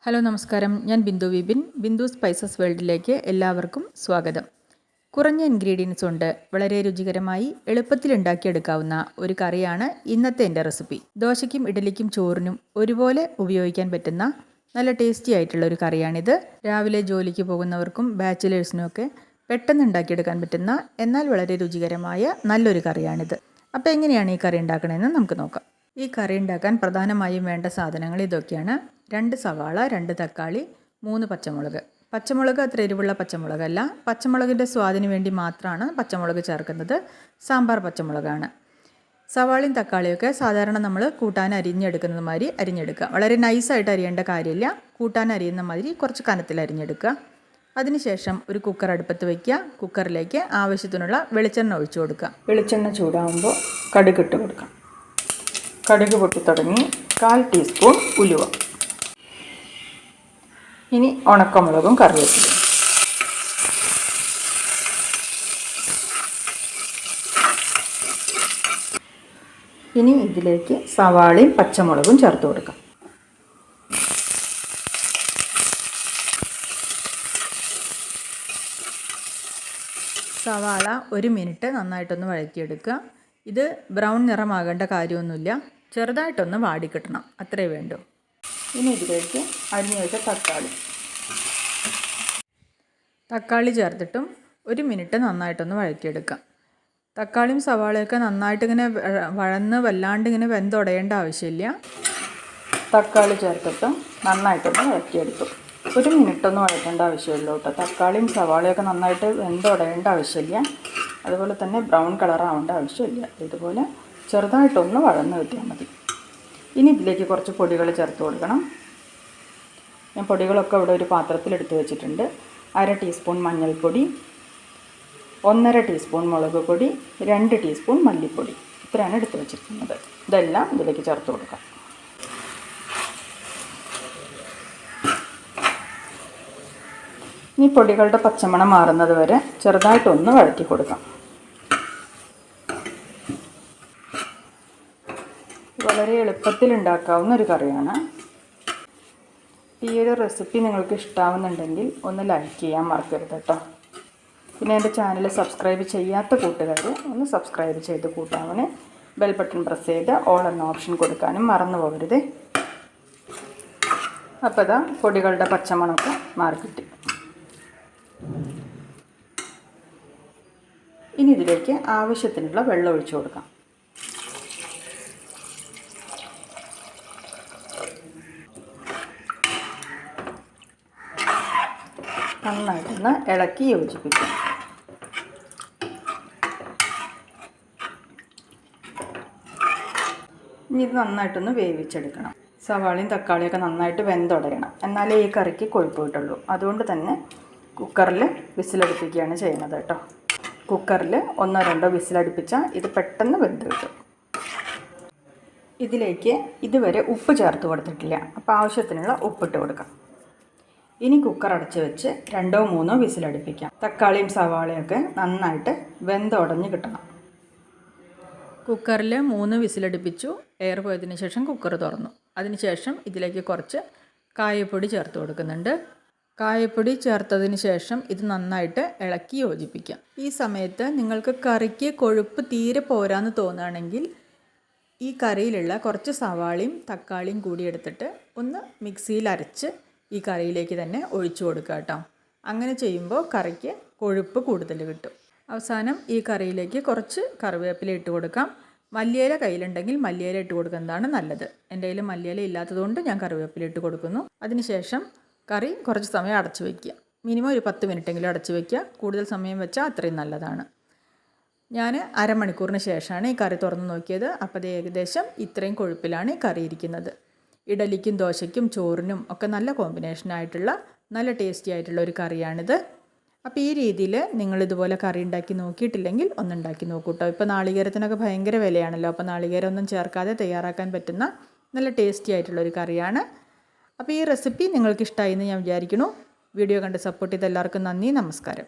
Hello നമസ്കാരം, ഞാൻ Bindu Vipin. Bindu spices വേൾഡിലേക്ക് എല്ലാവർക്കും സ്വാഗതം. കുറഞ്ഞ ഇൻഗ്രീഡിയൻസ് കൊണ്ട് വളരെ രുചികരമായി എളുപ്പത്തിൽ ഉണ്ടാക്കിയെടുക്കാവുന്ന ഒരു കറിയാണ് ഇന്നത്തെ എൻ്റെ റെസിപ്പി. ദോശയ്ക്കും ഇഡലിക്കും ചോറിനും ഒരുപോലെ ഉപയോഗിക്കാൻ പറ്റുന്ന നല്ല ടേസ്റ്റി ആയിട്ടുള്ള ഒരു കറിയാണിത്. രാവിലെ ജോലിക്ക് പോകുന്നവർക്കും ബാച്ചിലേഴ്സിനും ഒക്കെ പെട്ടെന്ന് ഉണ്ടാക്കിയെടുക്കാൻ പറ്റുന്ന എന്നാൽ വളരെ രുചികരമായ നല്ലൊരു കറിയാണിത്. അപ്പോൾ എങ്ങനെയാണ് ഈ കറി ഉണ്ടാക്കണമെന്ന് നമുക്ക് നോക്കാം. ഈ കറി ഉണ്ടാക്കാൻ പ്രധാനമായും വേണ്ട സാധനങ്ങൾ ഇതൊക്കെയാണ്: 2 സവാള, 2 തക്കാളി, 3 പച്ചമുളക്. പച്ചമുളക് അത്ര എരിവുള്ള പച്ചമുളകല്ല, പച്ചമുളകിൻ്റെ സ്വാദിന് വേണ്ടി മാത്രമാണ് പച്ചമുളക് ചേർക്കുന്നത്. സാമ്പാർ പച്ചമുളകാണ്. സവാളയും തക്കാളിയൊക്കെ സാധാരണ നമ്മൾ കൂട്ടാൻ അരിഞ്ഞെടുക്കുന്നത് മാതിരി അരിഞ്ഞെടുക്കുക. വളരെ നൈസായിട്ട് അരിയേണ്ട കാര്യമില്ല. കൂട്ടാൻ അരിയുന്ന മാതിരി കുറച്ച് കനത്തിൽ അരിഞ്ഞെടുക്കുക. അതിനുശേഷം ഒരു കുക്കർ അടുപ്പത്ത് വയ്ക്കുക. കുക്കറിലേക്ക് ആവശ്യത്തിനുള്ള വെളിച്ചെണ്ണ ഒഴിച്ചു കൊടുക്കുക. വെളിച്ചെണ്ണ ചൂടാകുമ്പോൾ കടുക് ഇട്ട് കൊടുക്കാം. കടുക് പൊട്ടി തുടങ്ങി 1/4 ടീസ്പൂൺ ഉലുവ, ഇനി ഉണക്കമുളകും കറിവേപ്പിലയും. ഇനി ഇതിലേക്ക് സവാളയും പച്ചമുളകും ചേർത്ത് കൊടുക്കാം. സവാള 1 മിനിറ്റ് നന്നായിട്ടൊന്ന് വഴറ്റിയെടുക്കുക. ഇത് ബ്രൗൺ നിറമാകേണ്ട കാര്യമൊന്നുമില്ല, ചെറുതായിട്ടൊന്ന് വാടിക്കിട്ടണം, അത്രേ വേണ്ടൂ. ഇനി ഇതിലേക്ക് അരിഞ്ഞു വെച്ച തക്കാളി ചേർത്തിട്ടും 1 മിനിറ്റ് നന്നായിട്ടൊന്ന് വഴറ്റിയെടുക്കാം. തക്കാളിയും സവാളയൊക്കെ നന്നായിട്ടിങ്ങനെ വല്ലാണ്ട് ഇങ്ങനെ വെന്തുടയേണ്ട ആവശ്യമില്ല. തക്കാളി ചേർത്തിട്ടും നന്നായിട്ടൊന്ന് വഴറ്റിയെടുത്തു. 1 മിനിറ്റൊന്നും വഴറ്റേണ്ട ആവശ്യമില്ല കേട്ടോ. തക്കാളിയും സവാളയൊക്കെ നന്നായിട്ട് വെന്തുടയേണ്ട ആവശ്യമില്ല, അതുപോലെ തന്നെ ബ്രൗൺ കളറാവേണ്ട ആവശ്യമില്ല. ഇതുപോലെ ചെറുതായിട്ടൊന്ന് വഴന്ന് കിട്ടിയാൽ മതി. ഇനി ഇതിലേക്ക് കുറച്ച് പൊടികൾ ചേർത്ത് കൊടുക്കണം. ഞാൻ പൊടികളൊക്കെ ഇവിടെ ഒരു പാത്രത്തിലെടുത്ത് വെച്ചിട്ടുണ്ട്. 1/2 ടീസ്പൂൺ മഞ്ഞൾപ്പൊടി, 1/2 ടീസ്പൂൺ മുളക് പൊടി, 2 ടീസ്പൂൺ മല്ലിപ്പൊടി, ഇത്രയാണ് എടുത്ത് വെച്ചിരിക്കുന്നത്. ഇതെല്ലാം ഇതിലേക്ക് ചേർത്ത് കൊടുക്കാം. ഈ പൊടികളുടെ പച്ചമണം മാറുന്നത് വരെ ചെറുതായിട്ടൊന്ന് വഴറ്റി കൊടുക്കാം. വളരെ എളുപ്പത്തിൽ ഉണ്ടാക്കാവുന്ന ഒരു കറിയാണ്. ഈ ഒരു റെസിപ്പി നിങ്ങൾക്ക് ഇഷ്ടമാവുന്നുണ്ടെങ്കിൽ ഒന്ന് ലൈക്ക് ചെയ്യാൻ മറക്കരുത് കേട്ടോ. പിന്നെ എൻ്റെ ചാനൽ സബ്സ്ക്രൈബ് ചെയ്യാത്ത കൂട്ടുകാർ ഒന്ന് സബ്സ്ക്രൈബ് ചെയ്ത് കൂട്ടാവണേ. ബെൽ ബട്ടൺ പ്രസ് ചെയ്ത് ഓൾ എന്ന ഓപ്ഷൻ കൊടുക്കാനും മറന്നു പോകരുത്. അപ്പോൾ ഇതാ പൊടികളുടെ പച്ചമണമൊക്കെ മാറിക്കിട്ടി. ഇനി ഇതിലേക്ക് ആവശ്യത്തിനുള്ള വെള്ളം ഒഴിച്ചു കൊടുക്കാം. നന്നായിട്ടൊന്ന് ഇളക്കി യോജിപ്പിക്കും. ഇനി ഇത് നന്നായിട്ടൊന്ന് വേവിച്ചെടുക്കണം. സവാളയും തക്കാളിയൊക്കെ നന്നായിട്ട് വെന്തുടയണം, എന്നാലേ ഈ കറിക്ക് കൊഴുപ്പ് കിട്ടുള്ളൂ. അതുകൊണ്ട് തന്നെ കുക്കറിൽ വിസിലടുപ്പിക്കുകയാണ് ചെയ്യുന്നത് കേട്ടോ. കുക്കറിൽ 1-2 വിസിലടുപ്പിച്ചാൽ ഇത് പെട്ടെന്ന് വെന്ത് കിട്ടും. ഇതിലേക്ക് ഇതുവരെ ഉപ്പ് ചേർത്ത് കൊടുത്തിട്ടില്ല, അപ്പോൾ ആവശ്യത്തിനുള്ള ഉപ്പിട്ട് കൊടുക്കാം. ഇനി കുക്കർ അടച്ച് വെച്ച് 2-3 വിസിലടുപ്പിക്കാം. തക്കാളിയും സവാളയൊക്കെ നന്നായിട്ട് വെന്തുടഞ്ഞ് കിട്ടണം. കുക്കറിൽ 3 വിസിലടുപ്പിച്ചു. എയർ പോയതിന് ശേഷം കുക്കർ തുറന്നു. അതിനുശേഷം ഇതിലേക്ക് കുറച്ച് കായപ്പൊടി ചേർത്ത് കൊടുക്കുന്നുണ്ട്. കായപ്പൊടി ചേർത്തതിന് ശേഷം ഇത് നന്നായിട്ട് ഇളക്കി യോജിപ്പിക്കാം. ഈ സമയത്ത് നിങ്ങൾക്ക് കറിക്ക് കൊഴുപ്പ് തീരെ പോരാന്ന് തോന്നുകയാണെങ്കിൽ ഈ കറിയിലുള്ള കുറച്ച് സവാളയും തക്കാളിയും കൂടി എടുത്തിട്ട് ഒന്ന് മിക്സിയിൽ അരച്ച് ഈ കറിയിലേക്ക് തന്നെ ഒഴിച്ചു കൊടുക്കുക കേട്ടോ. അങ്ങനെ ചെയ്യുമ്പോൾ കറിക്ക് കൊഴുപ്പ് കൂടുതൽ കിട്ടും. അവസാനം ഈ കറിയിലേക്ക് കുറച്ച് കറിവേപ്പില ഇട്ട് കൊടുക്കാം. മല്ലിയില കയ്യിലുണ്ടെങ്കിൽ മല്ലിയില ഇട്ട് കൊടുക്കുന്നതാണ് നല്ലത്. എൻ്റെ കയ്യിൽ മല്ലിയില ഇല്ലാത്തതുകൊണ്ട് ഞാൻ കറിവേപ്പില ഇട്ട് കൊടുക്കുന്നു. അതിനുശേഷം കറി കുറച്ച് സമയം അടച്ചു വയ്ക്കുക. മിനിമം ഒരു 10 മിനിറ്റെങ്കിലും അടച്ചു വയ്ക്കുക. കൂടുതൽ സമയം വെച്ചാൽ അത്രയും നല്ലതാണ്. ഞാൻ അരമണിക്കൂറിന് ശേഷമാണ് ഈ കറി തുറന്ന് നോക്കിയത്. അപ്പോൾ അത് ഏകദേശം ഇത്രയും കൊഴുപ്പിലാണ് ഈ കറി ഇരിക്കുന്നത്. ഇഡലിക്കും ദോശയ്ക്കും ചോറിനും ഒക്കെ നല്ല കോമ്പിനേഷനായിട്ടുള്ള നല്ല ടേസ്റ്റി ആയിട്ടുള്ള ഒരു കറിയാണിത്. അപ്പോൾ ഈ രീതിയിൽ നിങ്ങളിതുപോലെ കറി ഉണ്ടാക്കി നോക്കിയിട്ടില്ലെങ്കിൽ ഒന്നുണ്ടാക്കി നോക്കൂ കേട്ടോ. ഇപ്പോൾ നാളികേരത്തിനൊക്കെ ഭയങ്കര വിലയാണല്ലോ. അപ്പോൾ നാളികേരം ഒന്നും ചേർക്കാതെ തയ്യാറാക്കാൻ പറ്റുന്ന നല്ല ടേസ്റ്റി ആയിട്ടുള്ളൊരു കറിയാണ്. അപ്പോൾ ഈ റെസിപ്പി നിങ്ങൾക്ക് ഇഷ്ടമായി എന്ന് ഞാൻ വിചാരിക്കുന്നു. വീഡിയോ കണ്ട് സപ്പോർട്ട് ചെയ്ത എല്ലാവർക്കും നന്ദി, നമസ്കാരം.